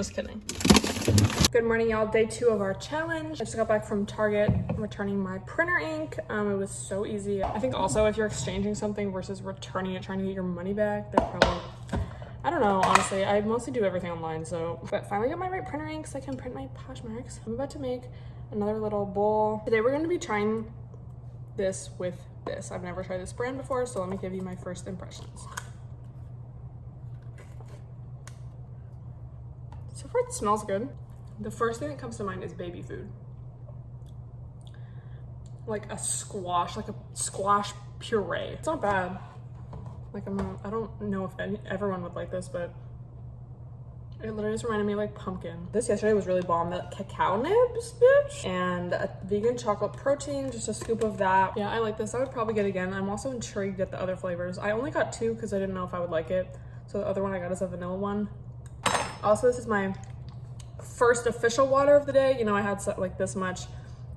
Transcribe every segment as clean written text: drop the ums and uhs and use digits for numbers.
Just kidding. Good morning, y'all. Day 2 of our challenge. I just got back from Target returning my printer ink. It was so easy. I think also if you're exchanging something versus returning it, trying to get your money back, they're probably, I don't know, honestly. I mostly do everything online, but finally got my right printer ink so I can print my Poshmarks. I'm about to make another little bowl. Today we're going to be trying this with this. I've never tried this brand before, so let me give you my first impressions. So far it smells good. The first thing that comes to mind is baby food. Like a squash puree. It's not bad. Like I don't know if everyone would like this, but it literally just reminded me of like pumpkin. This yesterday was really bomb. The cacao nibs, bitch. And a vegan chocolate protein, just a scoop of that. Yeah, I like this. I would probably get it again. I'm also intrigued at the other flavors. I only got 2 because I didn't know if I would like it. So the other one I got is a vanilla one. Also, this is my first official water of the day. You know, I had like this much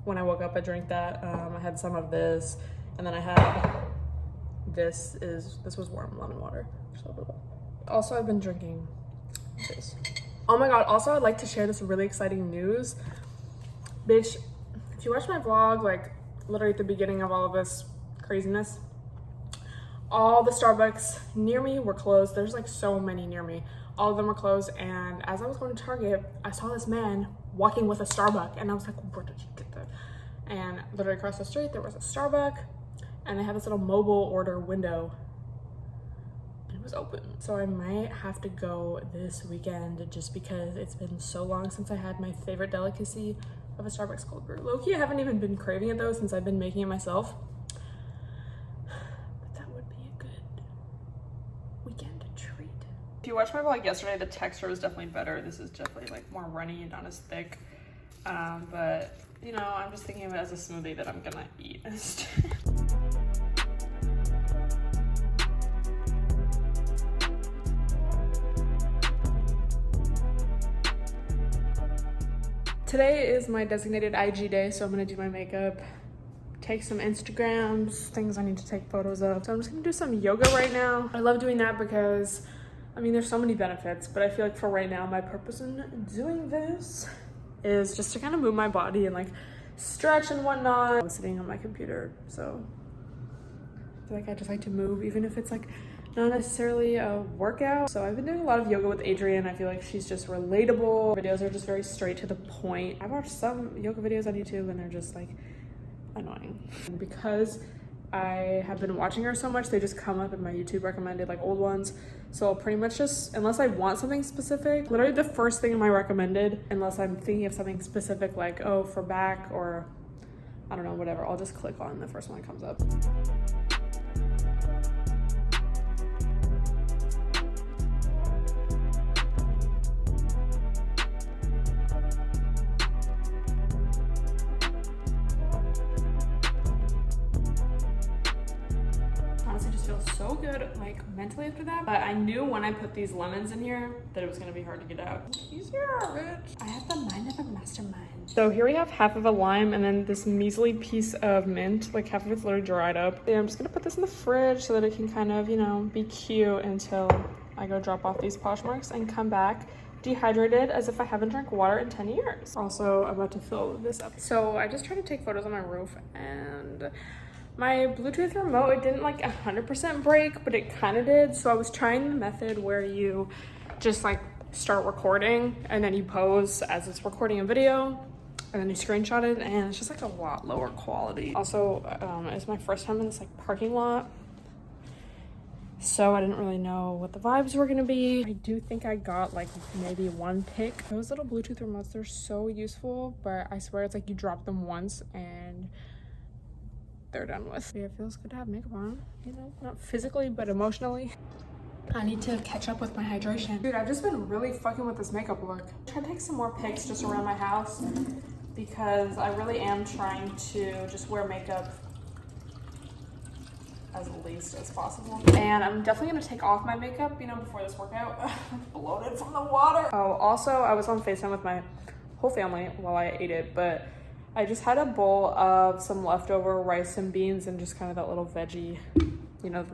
when I woke up. I drank that. I had some of this, and then I had this was warm lemon water. Also, I've been drinking this. Oh my god, also I'd like to share this really exciting news. Bitch, if you watch my vlog, like literally at the beginning of all of this craziness, all the Starbucks near me were closed. There's like so many near me. All of them were closed, and as I was going to Target, I saw this man walking with a Starbucks, and I was like, where did you get that? And literally across the street, there was a Starbucks, and they had this little mobile order window, and it was open. So I might have to go this weekend just because it's been so long since I had my favorite delicacy of a Starbucks cold brew. Low-key, I haven't even been craving it though since I've been making it myself. If you watched my vlog yesterday, the texture was definitely better. This is definitely like more runny, not as thick. But you know, I'm just thinking of it as a smoothie that I'm gonna eat instead. Today is my designated IG day, so I'm gonna do my makeup, take some Instagrams, things I need to take photos of. So I'm just gonna do some yoga right now. I love doing that because I mean, there's so many benefits, but I feel like for right now, my purpose in doing this is just to kind of move my body and like stretch and whatnot. I'm sitting on my computer, so I feel like I just like to move, even if it's like not necessarily a workout. So I've been doing a lot of yoga with Adrienne. I feel like she's just relatable. Videos are just very straight to the point. I've watched some yoga videos on YouTube and they're just like annoying. And because I have been watching her so much, they just come up in my YouTube recommended, like old ones. So I'll pretty much just, unless I want something specific, literally the first thing in my recommended, unless I'm thinking of something specific like, oh, for back or I don't know, whatever, I'll just click on the first one that comes up. So good, like mentally after that. But I knew when I put these lemons in here that it was gonna be hard to get out. Easier, bitch. I have the mind of a mastermind. So here we have half of a lime and then this measly piece of mint. Like half of it's literally dried up. And I'm just gonna put this in the fridge so that it can kind of, you know, be cute until I go drop off these Poshmarks and come back dehydrated as if I haven't drank water in 10 years. Also, I'm about to fill this up. So I just tried to take photos on my roof and my Bluetooth remote, it didn't like 100% break, but it kind of did. So I was trying the method where you just like start recording and then you pose as it's recording a video and then you screenshot it, and it's just like a lot lower quality. Also, it's my first time in this like parking lot, so I didn't really know what the vibes were gonna be. I do think I got like maybe 1 pic. Those little Bluetooth remotes, they're so useful, but I swear it's like you drop them once and they're done with. Yeah, it feels good to have makeup on, you know, not physically but emotionally. I need to catch up with my hydration. Dude, I've just been really fucking with this makeup look. I'm trying to take some more pics just around my house because I really am trying to just wear makeup as least as possible. And I'm definitely gonna take off my makeup, you know, before this workout. I'm bloated from the water. Oh, also I was on FaceTime with my whole family while I ate it, but I just had a bowl of some leftover rice and beans and just kind of that little veggie, you know,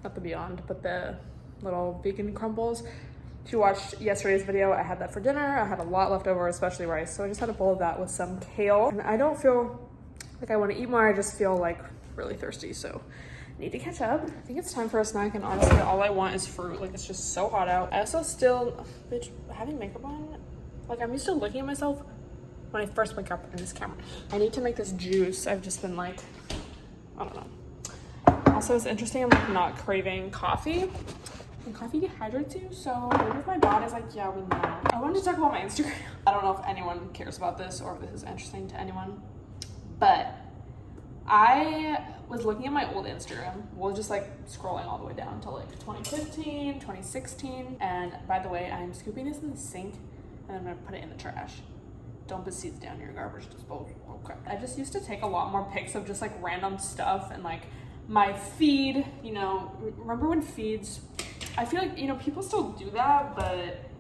not the Beyond, but the little vegan crumbles. If you watched yesterday's video, I had that for dinner. I had a lot left over, especially rice. So I just had a bowl of that with some kale. And I don't feel like I want to eat more. I just feel like really thirsty. So I need to catch up. I think it's time for a snack. And honestly, all I want is fruit. Like, it's just so hot out. I also still, bitch, having makeup on, like, I'm used to looking at myself when I first wake up in this camera. I need to make this juice. I've just been like, I don't know. Also, it's interesting, I'm like not craving coffee. And coffee dehydrates you, so maybe if my body's like, yeah, we know. I wanted to talk about my Instagram. I don't know if anyone cares about this or if this is interesting to anyone, but I was looking at my old Instagram. Well, just like scrolling all the way down to like 2015, 2016. And by the way, I'm scooping this in the sink and I'm gonna put it in the trash. Don't put seeds down your garbage disposal, okay? I just used to take a lot more pics of just like random stuff and like my feed, you know, remember when feeds, I feel like, you know, people still do that, but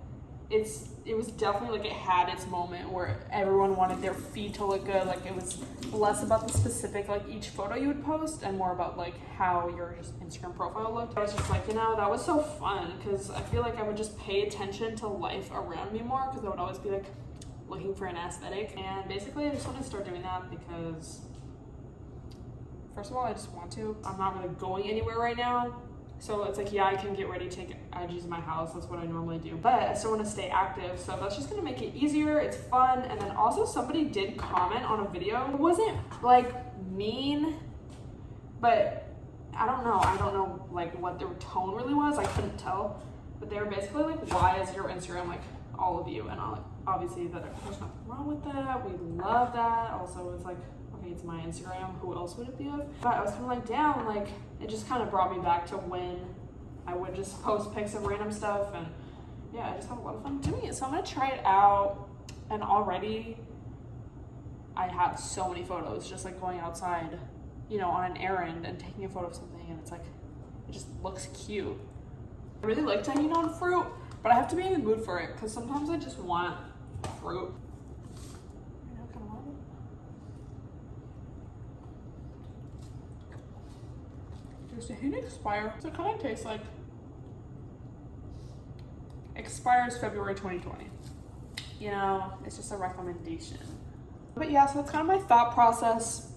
it was definitely like it had its moment where everyone wanted their feed to look good. Like, it was less about the specific, like each photo you would post and more about like how your just Instagram profile looked. I was just like, you know, that was so fun because I feel like I would just pay attention to life around me more because I would always be like looking for an aesthetic. And basically I just want to start doing that because first of all, I just want to. I'm not really going anywhere right now. So it's like, yeah, I can get ready, take IGs in my house. That's what I normally do. But I still want to stay active. So that's just going to make it easier. It's fun. And then also somebody did comment on a video. It wasn't like mean, but I don't know like what their tone really was. I couldn't tell. But they were basically like, why is your Instagram like all of you? And I'm like, obviously there's nothing wrong with that. We love that. Also, it's like, okay, it's my Instagram, who else would it be of? But I was kind of like, damn, like it just kind of brought me back to when I would just post pics of random stuff, and yeah, I just have a lot of fun doing it. So I'm gonna try it out, and already I have so many photos just like going outside, you know, on an errand and taking a photo of something, and it's like, it just looks cute. I really like taking on fruit, but I have to be in the mood for it because sometimes I just want fruit. Does the hint expire? So it kind of tastes like expires February 2020. You know, it's just a recommendation. But yeah, so that's kind of my thought process.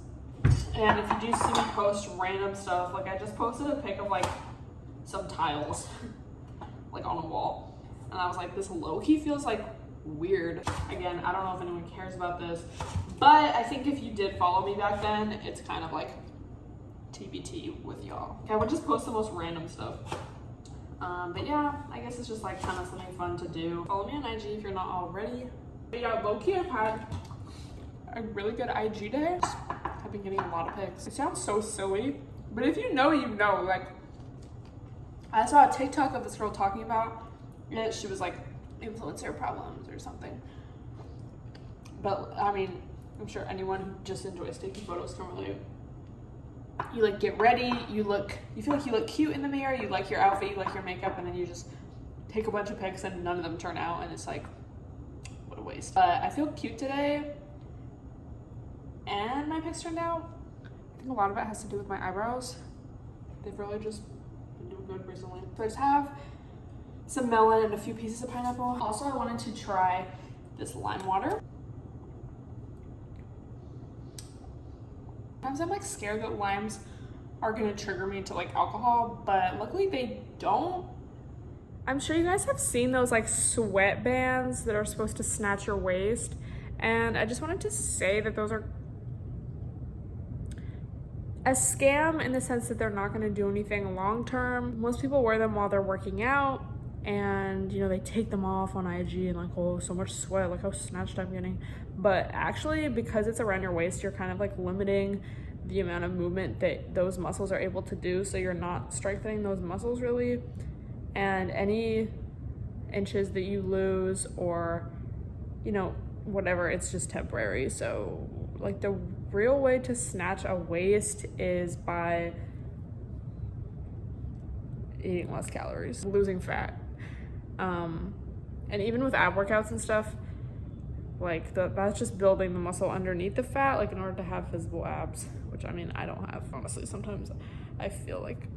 And if you do see me post random stuff, like I just posted a pic of like some tiles like on a wall. And I was like, this low-key feels like weird. Again, I don't know if anyone cares about this, but I think if you did follow me back then, it's kind of like TBT with y'all. Okay, I would just post the most random stuff. But yeah, I guess it's just like kind of something fun to do. Follow me on IG if you're not already. But yeah, low-key I've had a really good IG day. I've been getting a lot of pics. It sounds so silly, but if you know, you know. Like, I saw a TikTok of this girl talking about it. She was like, influencer problems or something. But I mean, I'm sure anyone who just enjoys taking photos can relate. You like get ready, you feel like you look cute in the mirror, you like your outfit, you like your makeup, and then you just take a bunch of pics and none of them turn out, and it's like, what a waste. But I feel cute today, and my pics turned out. I think a lot of it has to do with my eyebrows. They've really just been doing good recently. So I just have some melon and a few pieces of pineapple. Also, I wanted to try this lime water. Sometimes I'm like scared that limes are gonna trigger me to like alcohol, but luckily they don't. I'm sure you guys have seen those like sweatbands that are supposed to snatch your waist, and I just wanted to say that those are a scam in the sense that they're not gonna do anything long term. Most people wear them while they're working out, and you know, they take them off on IG and like, oh, so much sweat, look how snatched I'm getting. But actually, because it's around your waist, you're kind of like limiting the amount of movement that those muscles are able to do, so you're not strengthening those muscles really. And any inches that you lose, or you know, whatever, it's just temporary. So like the real way to snatch a waist is by eating less calories, losing fat. And even with ab workouts and stuff, like that's just building the muscle underneath the fat, like in order to have visible abs, which I mean, I don't have, honestly. Sometimes I feel like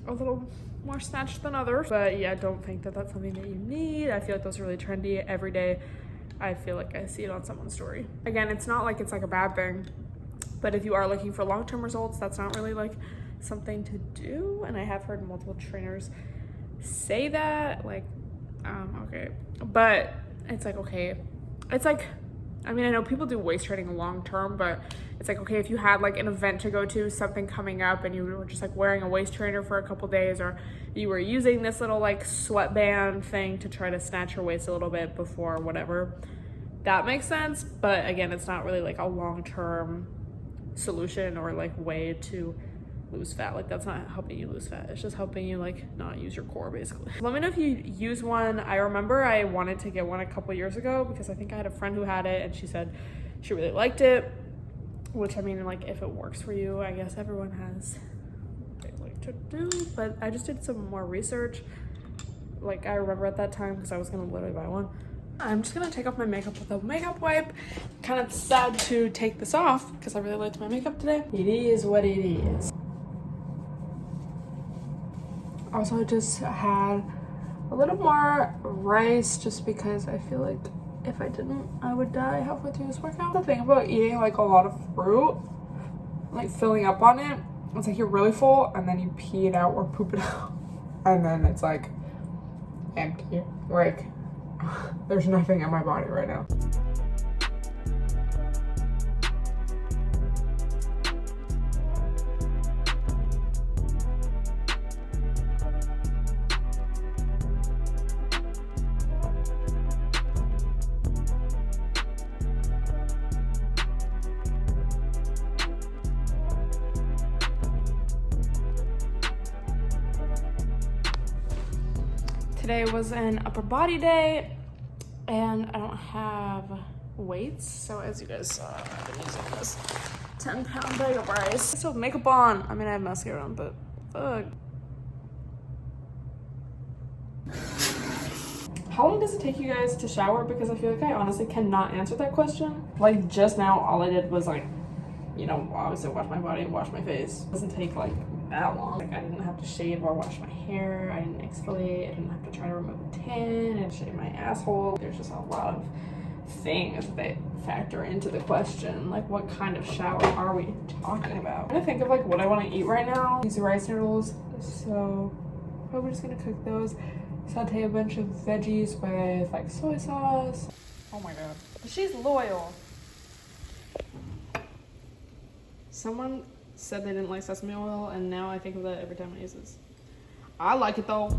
a little more snatched than others. But yeah, don't think that that's something that you need. I feel like those are really trendy every day. I feel like I see it on someone's story. Again, it's not like it's like a bad thing, but if you are looking for long-term results, that's not really like something to do. And I have heard multiple trainers say that, like, okay, but it's like, okay, it's like, I mean, I know people do waist training long-term, but it's like, okay, if you had like an event to go to, something coming up, and you were just like wearing a waist trainer for a couple days, or you were using this little like sweatband thing to try to snatch your waist a little bit before whatever, that makes sense. But again, it's not really like a long-term solution or like way to lose fat. Like, that's not helping you lose fat. It's just helping you like not use your core, basically. Let me know if you use one. I remember I wanted to get one a couple years ago because I think I had a friend who had it and she said she really liked it, which, I mean, like, if it works for you, I guess everyone has what they like to do. But I just did some more research. Like, I remember at that time, because I was gonna literally buy one. I'm just gonna take off my makeup with a makeup wipe. Kind of sad to take this off because I really liked my makeup today. It is what it is. Also, I just had a little more rice just because I feel like if I didn't, I would die halfway through this workout. The thing about eating like a lot of fruit, like filling up on it, it's like you're really full and then you pee it out or poop it out. And then it's like empty. Like, there's nothing in my body right now. Today was an upper body day and I don't have weights, so as you guys saw, I've been using this 10-pound bag of rice. I still have makeup on. I mean, I have mascara on, but fuck. How long does it take you guys to shower? Because I feel like I honestly cannot answer that question. Like, just now, all I did was like, you know, obviously wash my body and wash my face. It doesn't take like that long. Like, I didn't have to shave or wash my hair. I didn't exfoliate. I didn't have to try to remove a tan and shave my asshole. There's just a lot of things that factor into the question. Like, what kind of shower are we talking about? I'm gonna think of like what I want to eat right now. These rice noodles, so probably just gonna cook those. Saute a bunch of veggies with like soy sauce. Oh my god, she's loyal. Someone said they didn't like sesame oil, and now I think of that every time I use this. I like it though.